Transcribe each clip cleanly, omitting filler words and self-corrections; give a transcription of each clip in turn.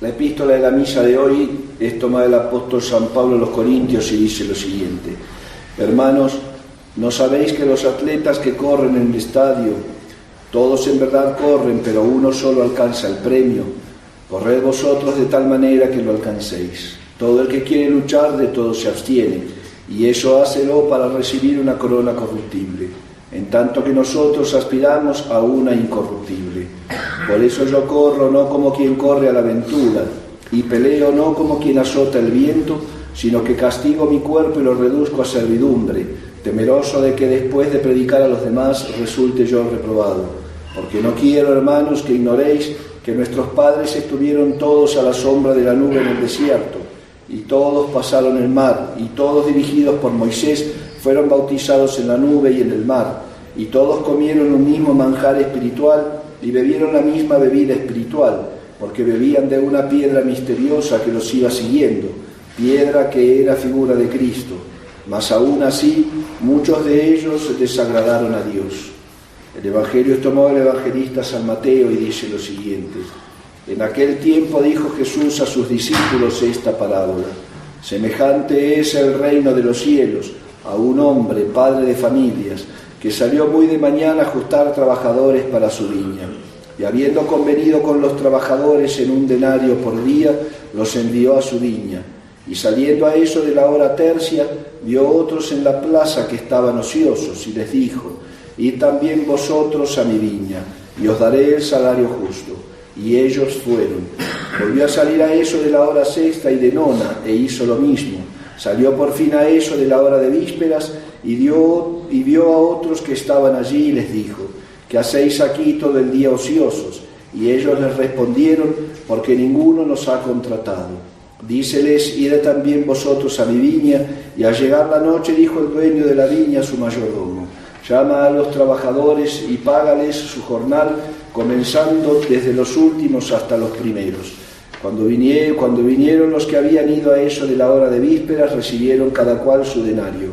La epístola de la misa de hoy es tomada del apóstol San Pablo a los Corintios y dice lo siguiente: hermanos, ¿no sabéis que los atletas que corren en el estadio, todos en verdad corren, pero uno solo alcanza el premio? Corred vosotros de tal manera que lo alcancéis. Todo el que quiere luchar, de todo se abstiene, y eso hácelo para recibir una corona corruptible, en tanto que nosotros aspiramos a una incorruptible. Por eso yo corro no como quien corre a la aventura, y peleo no como quien azota el viento, sino que castigo mi cuerpo y lo reduzco a servidumbre, temeroso de que después de predicar a los demás resulte yo reprobado. Porque no quiero, hermanos, que ignoréis que nuestros padres estuvieron todos a la sombra de la nube en el desierto, y todos pasaron el mar, y todos dirigidos por Moisés fueron bautizados en la nube y en el mar, y todos comieron un mismo manjar espiritual y bebieron la misma bebida espiritual, porque bebían de una piedra misteriosa que los iba siguiendo, piedra que era figura de Cristo. Mas aún así, muchos de ellos desagradaron a Dios. El Evangelio es tomado del evangelista San Mateo y dice lo siguiente: en aquel tiempo dijo Jesús a sus discípulos esta parábola: semejante es el reino de los cielos a un hombre, padre de familias, que salió muy de mañana a ajustar trabajadores para su viña. Y habiendo convenido con los trabajadores en 1 denario por día, los envió a su viña. Y saliendo a eso de la hora tercia, vio otros en la plaza que estaban ociosos, y les dijo: id también vosotros a mi viña, y os daré el salario justo. Y ellos fueron. Volvió a salir a eso de la hora sexta y de nona, e hizo lo mismo. Salió por fin a eso de la hora de vísperas, y vio a otros que estaban allí, y les dijo: ¿qué hacéis aquí todo el día ociosos? Y ellos les respondieron: porque ninguno nos ha contratado. Díceles: id también vosotros a mi viña. Y al llegar la noche dijo el dueño de la viña a su mayordomo: llama a los trabajadores y págales su jornal, comenzando desde los últimos hasta los primeros. Cuando vinieron los que habían ido a eso de la hora de vísperas, recibieron cada cual su denario.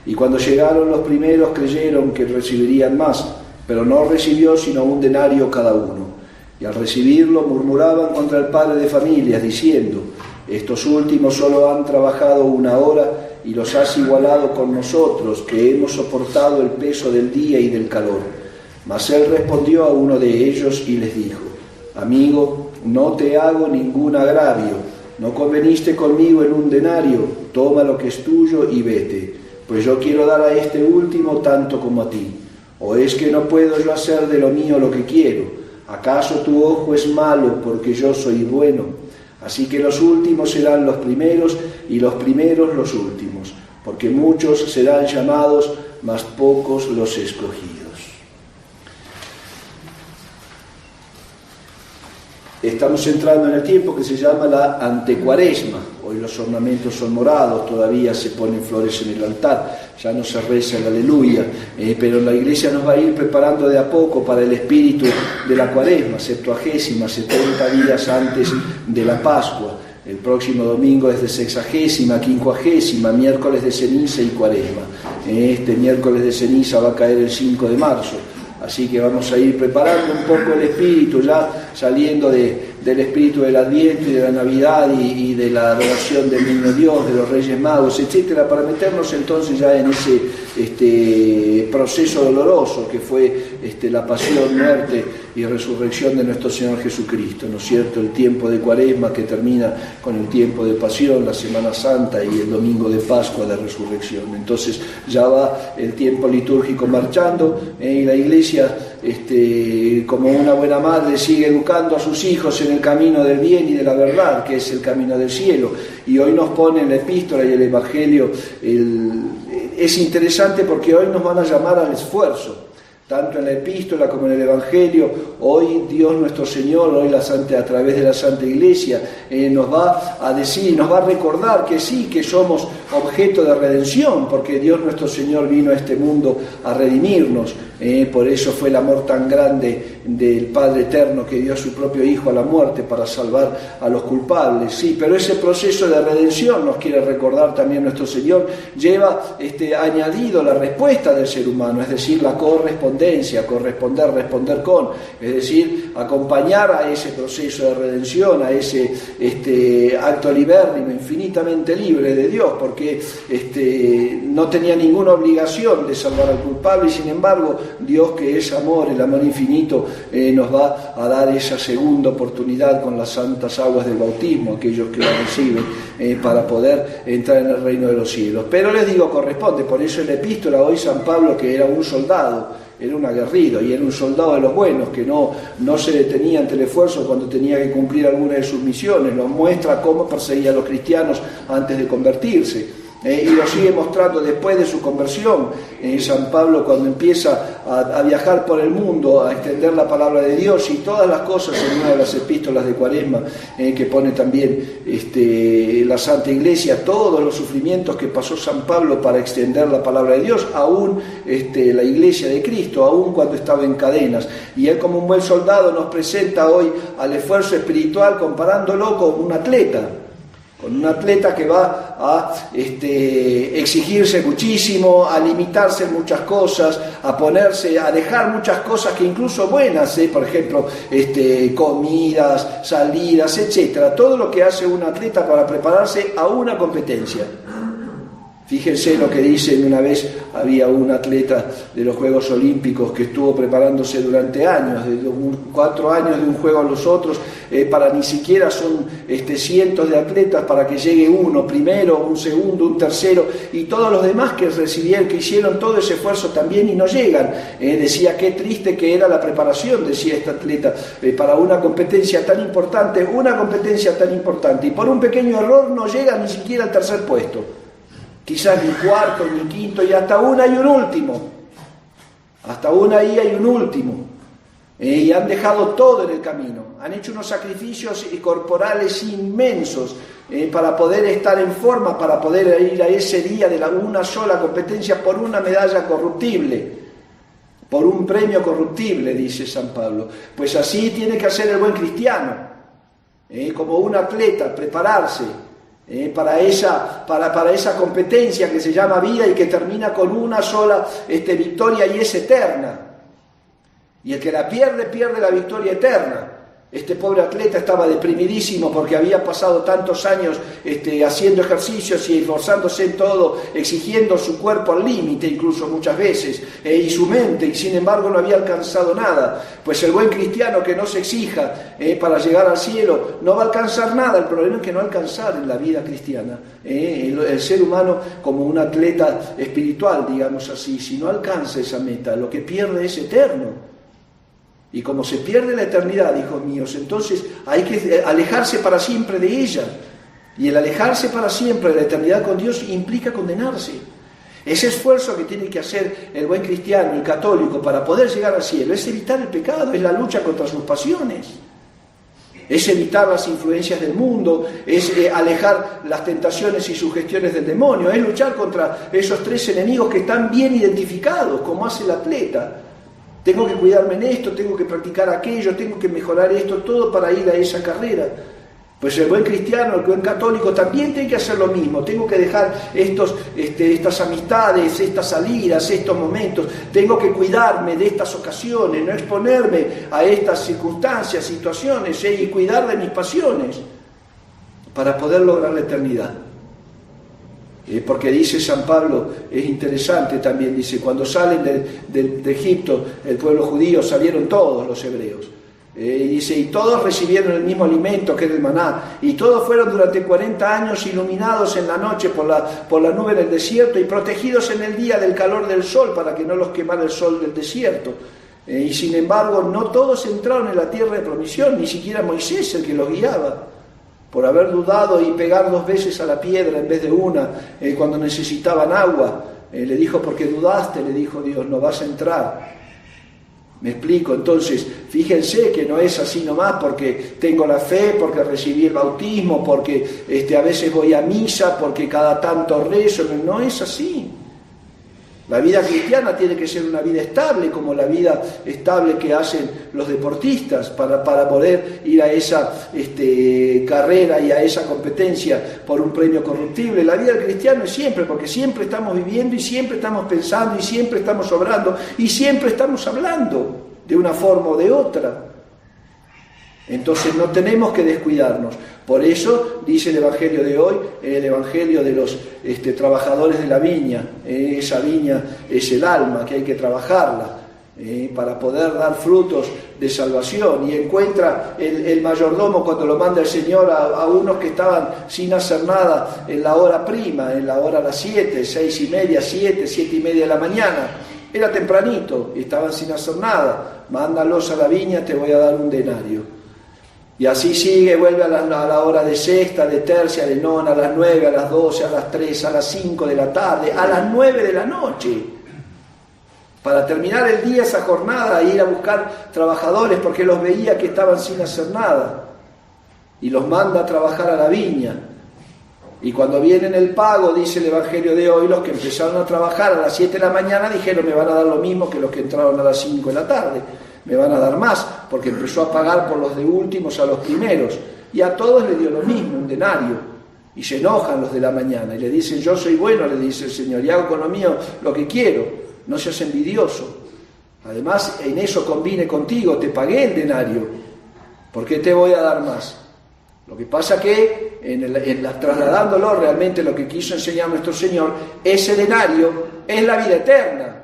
Y cuando llegaron los primeros, creyeron que recibirían más, pero no recibió sino 1 denario cada uno. Y al recibirlo murmuraban contra el padre de familias, diciendo: estos últimos solo han trabajado 1 hora, y los has igualado con nosotros, que hemos soportado el peso del día y del calor. Mas él respondió a uno de ellos y les dijo: amigo, no te hago ningún agravio. ¿No conveniste conmigo en 1 denario? Toma lo que es tuyo y vete, pues yo quiero dar a este último tanto como a ti. ¿O es que no puedo yo hacer de lo mío lo que quiero? ¿Acaso tu ojo es malo porque yo soy bueno? Así que los últimos serán los primeros, y los primeros los últimos, porque muchos serán llamados, mas pocos los escogidos. Estamos entrando en el tiempo que se llama la antecuaresma. Hoy los ornamentos son morados, todavía se ponen flores en el altar, ya no se reza el aleluya, pero la Iglesia nos va a ir preparando de a poco para el espíritu de la cuaresma, 70, 70 días antes de la Pascua. El próximo domingo es de 60, 50, miércoles de ceniza y cuaresma. Este miércoles de ceniza va a caer el 5 de marzo. Así que vamos a ir preparando un poco el espíritu, ya saliendo del espíritu del Adviento y de la Navidad y de la adoración del Niño Dios, de los Reyes Magos, etcétera, para meternos entonces ya en ese proceso doloroso que fue la pasión, muerte y resurrección de nuestro Señor Jesucristo, ¿no es cierto? El tiempo de Cuaresma que termina con el tiempo de pasión, la Semana Santa y el domingo de Pascua de resurrección. Entonces ya va el tiempo litúrgico marchando, y la Iglesia, como una buena madre, sigue educando a sus hijos en el camino del bien y de la verdad, que es el camino del cielo. Y hoy nos pone en la epístola y el Evangelio, es interesante porque hoy nos van a llamar al esfuerzo, tanto en la epístola como en el Evangelio. Hoy Dios nuestro Señor, hoy a través de la Santa Iglesia, nos va a decir, nos va a recordar que sí, que somos objeto de redención, porque Dios nuestro Señor vino a este mundo a redimirnos. Por eso fue el amor tan grande del Padre Eterno que dio a su propio Hijo a la muerte para salvar a los culpables. Sí, pero ese proceso de redención, nos quiere recordar también nuestro Señor, lleva añadido la respuesta del ser humano, es decir, la correspondencia, corresponder, responder con, es decir, acompañar a ese proceso de redención, a ese acto libérrimo, infinitamente libre de Dios, porque no tenía ninguna obligación de salvar al culpable, y sin embargo Dios, que es amor, el amor infinito, nos va a dar esa segunda oportunidad con las santas aguas del bautismo, aquellos que la reciben, para poder entrar en el reino de los cielos. Pero les digo, corresponde, por eso en la epístola hoy San Pablo, que era un soldado, era un aguerrido y era un soldado de los buenos, que no se detenía ante el esfuerzo cuando tenía que cumplir alguna de sus misiones, nos muestra cómo perseguía a los cristianos antes de convertirse. Y lo sigue mostrando después de su conversión. San Pablo, cuando empieza a viajar por el mundo, a extender la palabra de Dios y todas las cosas, en una de las epístolas de Cuaresma, que pone también la Santa Iglesia, todos los sufrimientos que pasó San Pablo para extender la palabra de Dios, aún la Iglesia de Cristo, aún cuando estaba en cadenas. Y él, como un buen soldado, nos presenta hoy al esfuerzo espiritual comparándolo con un atleta que va a exigirse muchísimo, a limitarse en muchas cosas, a dejar muchas cosas que incluso buenas, por ejemplo, comidas, salidas, etcétera, todo lo que hace un atleta para prepararse a una competencia. Fíjense lo que dicen, una vez había un atleta de los Juegos Olímpicos que estuvo preparándose durante años, de 4 años de un juego a los otros, para ni siquiera son cientos de atletas para que llegue uno primero, un segundo, un tercero, y todos los demás que hicieron todo ese esfuerzo también y no llegan. Decía qué triste que era la preparación, decía este atleta, para una competencia tan importante, y por un pequeño error no llega ni siquiera al tercer puesto. Quizás ni cuarto, ni quinto, y hasta una hay un último. Y han dejado todo en el camino. Han hecho unos sacrificios corporales inmensos para poder estar en forma, para poder ir a ese día de una sola competencia por una medalla corruptible, por un premio corruptible, dice San Pablo. Pues así tiene que hacer el buen cristiano, como un atleta, prepararse para esa competencia que se llama vida y que termina con una sola victoria, y es eterna. Y el que la pierde la victoria eterna. Este pobre atleta estaba deprimidísimo porque había pasado tantos años haciendo ejercicios y esforzándose en todo, exigiendo su cuerpo al límite incluso muchas veces, y su mente, y sin embargo no había alcanzado nada. Pues el buen cristiano que no se exija para llegar al cielo no va a alcanzar nada. El problema es que no alcanzar en la vida cristiana. El ser humano, como un atleta espiritual, digamos así, si no alcanza esa meta, lo que pierde es eterno. Y como se pierde la eternidad, hijos míos, entonces hay que alejarse para siempre de ella. Y el alejarse para siempre de la eternidad con Dios implica condenarse. Ese esfuerzo que tiene que hacer el buen cristiano y católico para poder llegar al cielo es evitar el pecado, es la lucha contra sus pasiones, es evitar las influencias del mundo, es alejar las tentaciones y sugestiones del demonio, es luchar contra esos 3 enemigos que están bien identificados, como hace el atleta. Tengo que cuidarme en esto, tengo que practicar aquello, tengo que mejorar esto, todo para ir a esa carrera. Pues el buen cristiano, el buen católico también tiene que hacer lo mismo. Tengo que dejar estas amistades, estas salidas, estos momentos. Tengo que cuidarme de estas ocasiones, no exponerme a estas circunstancias, situaciones, y cuidar de mis pasiones para poder lograr la eternidad. Porque dice San Pablo, es interesante también, dice, cuando salen de Egipto, el pueblo judío, salieron todos los hebreos. Dice, y todos recibieron el mismo alimento que era el maná, y todos fueron durante 40 años iluminados en la noche por la nube del desierto y protegidos en el día del calor del sol para que no los quemara el sol del desierto. Y sin embargo, no todos entraron en la tierra de promisión, ni siquiera Moisés, el que los guiaba, por haber dudado y pegar 2 veces a la piedra en vez de una, cuando necesitaban agua. Le dijo, porque dudaste, le dijo Dios, no vas a entrar. ¿Me explico? Entonces, fíjense que no es así nomás porque tengo la fe, porque recibí el bautismo, porque a veces voy a misa, porque cada tanto rezo. No es así. La vida cristiana tiene que ser una vida estable, como la vida estable que hacen los deportistas para poder ir a esa carrera y a esa competencia por un premio corruptible. La vida del cristiano es siempre, porque siempre estamos viviendo y siempre estamos pensando y siempre estamos obrando y siempre estamos hablando de una forma o de otra. Entonces no tenemos que descuidarnos. Por eso dice el Evangelio de hoy, el Evangelio de los trabajadores de la viña. Esa viña es el alma, que hay que trabajarla para poder dar frutos de salvación. Y encuentra el mayordomo, cuando lo manda el Señor, a unos que estaban sin hacer nada en la hora prima, en la hora a las 7, 6:30, 7, 7:30 de la mañana. Era tempranito y estaban sin hacer nada. Mándalos a la viña, te voy a dar un denario. Y así sigue, vuelve a la hora de sexta, de tercia, de nona, a las 9, a las 12, a las 3, a las 5 de la tarde, a las 9 de la noche. Para terminar el día, esa jornada, ir a buscar trabajadores porque los veía que estaban sin hacer nada. Y los manda a trabajar a la viña. Y cuando viene el pago, dice el Evangelio de hoy, los que empezaron a trabajar a las 7 de la mañana dijeron: me van a dar lo mismo que los que entraron a las 5 de la tarde. Me van a dar más, porque empezó a pagar por los de últimos a los primeros. Y a todos le dio lo mismo, un denario. Y se enojan los de la mañana y le dicen: yo soy bueno, le dice el Señor, y hago con lo mío lo que quiero. No seas envidioso. Además, en eso convine contigo, te pagué el denario. ¿Por qué te voy a dar más? Lo que pasa que, trasladándolo realmente lo que quiso enseñar nuestro Señor, ese denario es la vida eterna.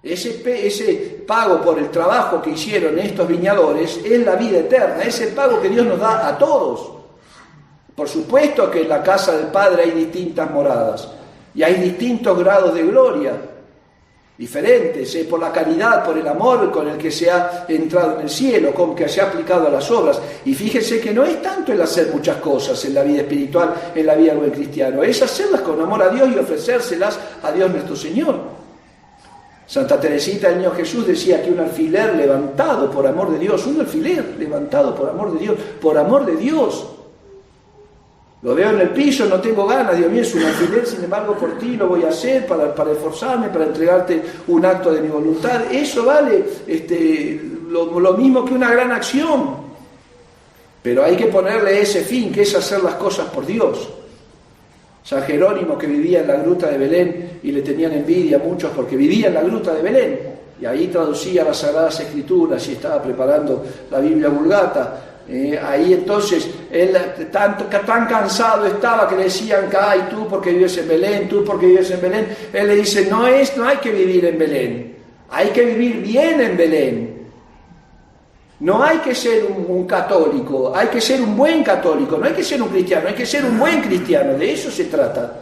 Ese pago por el trabajo que hicieron estos viñadores es la vida eterna, es el pago que Dios nos da a todos. Por supuesto que en la casa del Padre hay distintas moradas y hay distintos grados de gloria, diferentes, por la caridad, por el amor con el que se ha entrado en el cielo, con que se ha aplicado a las obras. Y fíjense que no es tanto el hacer muchas cosas en la vida espiritual, en la vida del cristiano, es hacerlas con amor a Dios y ofrecérselas a Dios nuestro Señor. Santa Teresita del Niño Jesús decía que un alfiler levantado por amor de Dios, un alfiler levantado por amor de Dios. Lo veo en el piso, no tengo ganas, Dios mío, es un alfiler, sin embargo por ti lo voy a hacer para esforzarme, para entregarte un acto de mi voluntad. Eso vale lo mismo que una gran acción, pero hay que ponerle ese fin, que es hacer las cosas por Dios. San Jerónimo, que vivía en la gruta de Belén, y le tenían envidia a muchos porque vivía en la gruta de Belén, y ahí traducía las Sagradas Escrituras y estaba preparando la Biblia Vulgata. Ahí entonces él tan cansado estaba que le decían: ay, tú porque vives en Belén, tú porque vives en Belén. Él le dice: no hay que vivir en Belén, hay que vivir bien en Belén. No hay que ser un católico, hay que ser un buen católico, no hay que ser un cristiano, hay que ser un buen cristiano, de eso se trata.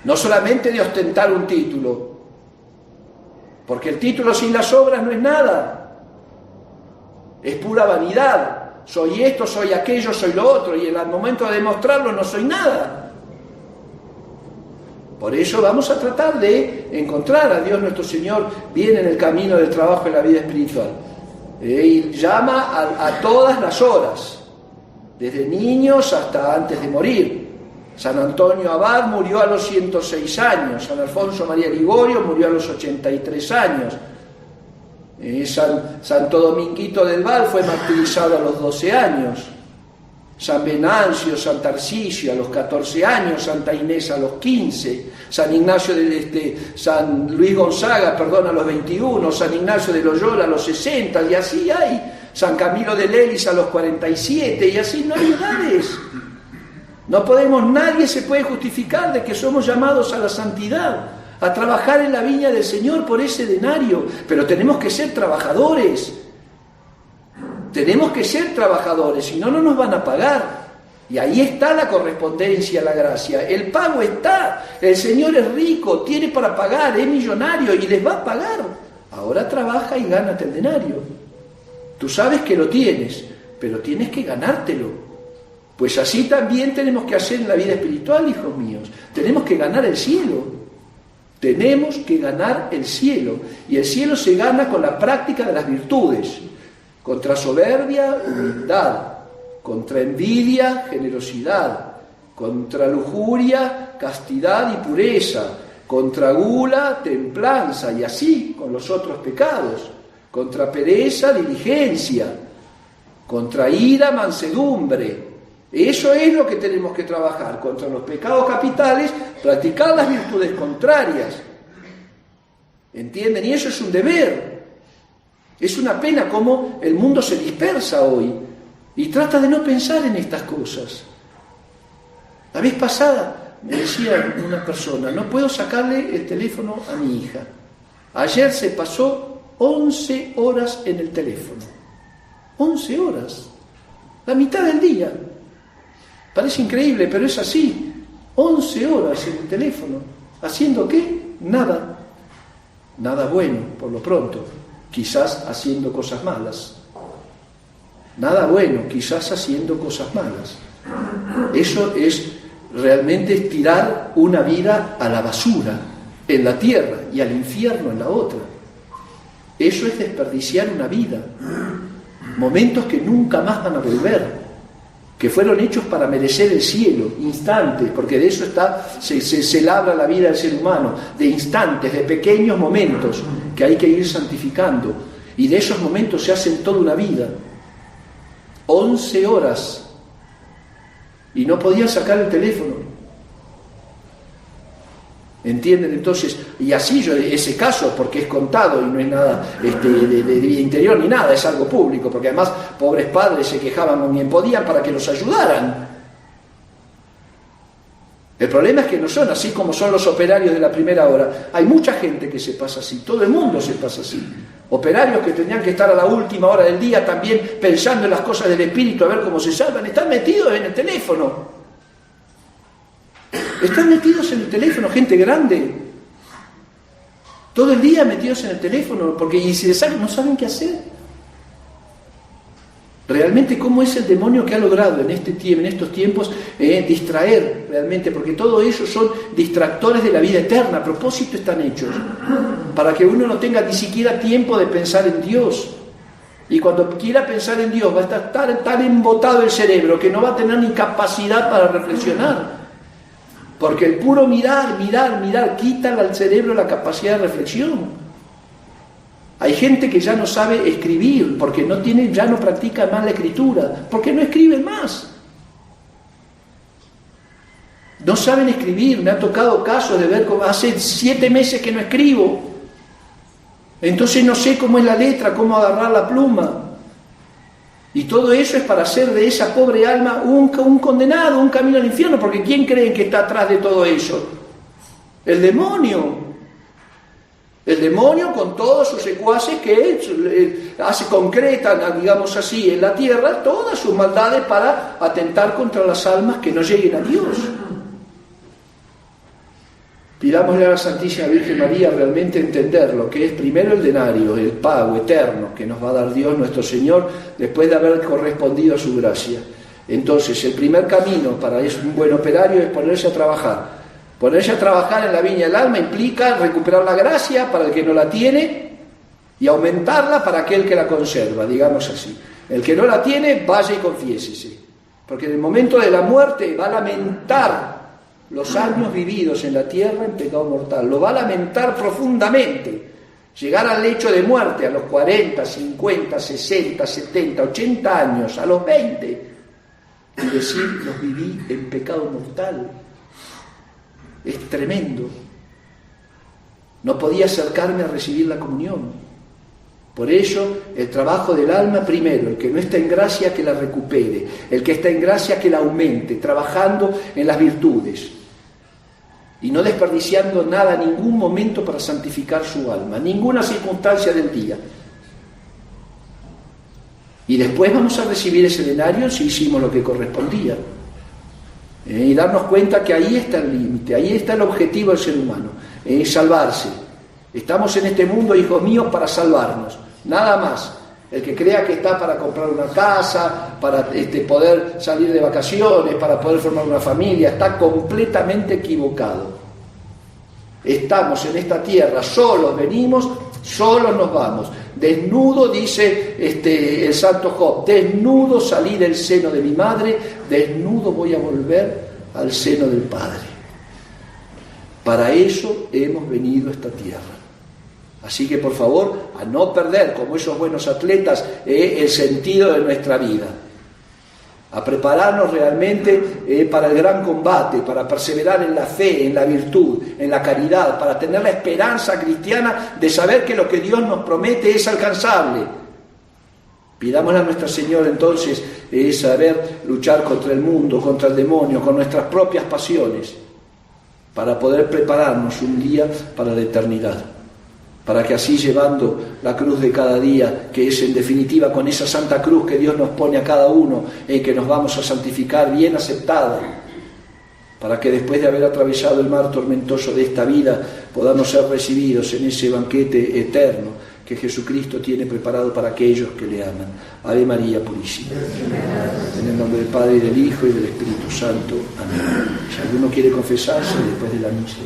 No solamente de ostentar un título, porque el título sin las obras no es nada, es pura vanidad. Soy esto, soy aquello, soy lo otro, y al momento de demostrarlo no soy nada. Por eso vamos a tratar de encontrar a Dios nuestro Señor bien en el camino del trabajo en la vida espiritual. Y llama a todas las horas, desde niños hasta antes de morir. San Antonio Abad murió a los 106 años, San Alfonso María Ligorio murió a los 83 años, Santo Dominguito del Val fue martirizado a los 12 años, San Venancio, San Tarcisio a los 14 años, Santa Inés a los 15, San Luis Gonzaga, a los 21, San Ignacio de Loyola a los 60, y así hay, San Camilo de Lelis a los 47, y así no hay edades. Nadie se puede justificar de que somos llamados a la santidad, a trabajar en la viña del Señor por ese denario, pero tenemos que ser trabajadores. Tenemos que ser trabajadores, si no, no nos van a pagar. Y ahí está la correspondencia a la gracia. El pago está. El Señor es rico, tiene para pagar, es millonario y les va a pagar. Ahora trabaja y gánate el denario. Tú sabes que lo tienes, pero tienes que ganártelo. Pues así también tenemos que hacer en la vida espiritual, hijos míos. Tenemos que ganar el cielo. Tenemos que ganar el cielo. Y el cielo se gana con la práctica de las virtudes. Contra soberbia, humildad. Contra envidia, generosidad. Contra lujuria, castidad y pureza. contra gula, templanza, y así con los otros pecados, contra pereza, diligencia, contra ira, mansedumbre. Eso es lo que tenemos que trabajar, contra los pecados capitales, practicar las virtudes contrarias. ¿Entienden? Y eso es un deber. Es una pena cómo el mundo se dispersa hoy y trata de no pensar en estas cosas. La vez pasada me decía una persona, no puedo sacarle el teléfono a mi hija. Ayer se pasó 11 horas en el teléfono. 11 horas. La mitad del día. Parece increíble, pero es así. 11 horas en el teléfono. ¿Haciendo qué? Nada. Nada bueno, por lo pronto. Quizás haciendo cosas malas. Nada bueno, quizás haciendo cosas malas. Eso es realmente tirar una vida a la basura en la tierra y al infierno en la otra. Eso es desperdiciar una vida. Momentos que nunca más van a volver, que fueron hechos para merecer el cielo, instantes, porque de eso se labra la vida del ser humano, de instantes, de pequeños momentos que hay que ir santificando, y de esos momentos se hacen toda una vida. 11 horas y no podía sacar el teléfono. ¿Entienden? Entonces, y así yo, ese caso, porque es contado y no es nada de vida interior ni nada, es algo público, porque además pobres padres se quejaban con quien podían para que los ayudaran. El problema es que no son así como son los operarios de la primera hora. Hay mucha gente que se pasa así, todo el mundo se pasa así. Operarios que tendrían que estar a la última hora del día también pensando en las cosas del espíritu, a ver cómo se salvan, están metidos en el teléfono. Están metidos en el teléfono, gente grande. Todo el día metidos en el teléfono, porque y si no saben qué hacer. Realmente cómo es el demonio que ha logrado en estos tiempos distraer realmente, porque todo eso son distractores de la vida eterna. A propósito están hechos para que uno no tenga ni siquiera tiempo de pensar en Dios, y cuando quiera pensar en Dios va a estar tan embotado el cerebro que no va a tener ni capacidad para reflexionar, porque el puro mirar quita al cerebro la capacidad de reflexión. Hay gente que ya no sabe escribir porque ya no practica más la escritura, porque no escriben más. No saben escribir. Me ha tocado casos de ver cómo hace 7 meses que no escribo. Entonces no sé cómo es la letra, cómo agarrar la pluma. Y todo eso es para hacer de esa pobre alma un condenado, un camino al infierno, porque ¿quién creen que está atrás de todo eso? El demonio. El demonio con todos sus secuaces que concretan, digamos así, en la tierra todas sus maldades para atentar contra las almas que no lleguen a Dios. Pidámosle a la Santísima Virgen María realmente entender lo que es primero el denario, el pago eterno que nos va a dar Dios nuestro Señor después de haber correspondido a su gracia. Entonces, el primer camino para un buen operario es ponerse a trabajar. Ponerse a trabajar en la viña del alma implica recuperar la gracia para el que no la tiene y aumentarla para aquel que la conserva, digamos así. El que no la tiene, vaya y confiésese, porque en el momento de la muerte va a lamentar los años vividos en la tierra en pecado mortal, lo va a lamentar profundamente. Llegar al lecho de muerte a los 40, 50, 60, 70, 80 años, a los 20, y decir, los viví en pecado mortal. Es tremendo. No podía acercarme a recibir la comunión. Por ello, el trabajo del alma primero, el que no está en gracia que la recupere, el que está en gracia que la aumente, trabajando en las virtudes y no desperdiciando nada, ningún momento para santificar su alma, ninguna circunstancia del día. Y después vamos a recibir ese denario si hicimos lo que correspondía. Y darnos cuenta que ahí está el límite, ahí está el objetivo del ser humano, salvarse. Estamos en este mundo, hijos míos, para salvarnos, nada más. El que crea que está para comprar una casa, para poder salir de vacaciones, para poder formar una familia, está completamente equivocado. Estamos en esta tierra, solos venimos, solos nos vamos. Desnudo, dice el santo Job, desnudo salí del seno de mi madre, desnudo voy a volver al seno del Padre. Para eso hemos venido a esta tierra. Así que por favor, a no perder, como esos buenos atletas, el sentido de nuestra vida. A prepararnos realmente para el gran combate, para perseverar en la fe, en la virtud, en la caridad, para tener la esperanza cristiana de saber que lo que Dios nos promete es alcanzable. Pidámosle a Nuestra Señora entonces saber luchar contra el mundo, contra el demonio, con nuestras propias pasiones, para poder prepararnos un día para la eternidad. Para que así, llevando la cruz de cada día, que es en definitiva con esa santa cruz que Dios nos pone a cada uno, que nos vamos a santificar bien aceptada, para que después de haber atravesado el mar tormentoso de esta vida podamos ser recibidos en ese banquete eterno que Jesucristo tiene preparado para aquellos que le aman. Ave María Purísima. En el nombre del Padre, y del Hijo, y del Espíritu Santo. Amén. Si alguno quiere confesarse después de la misa.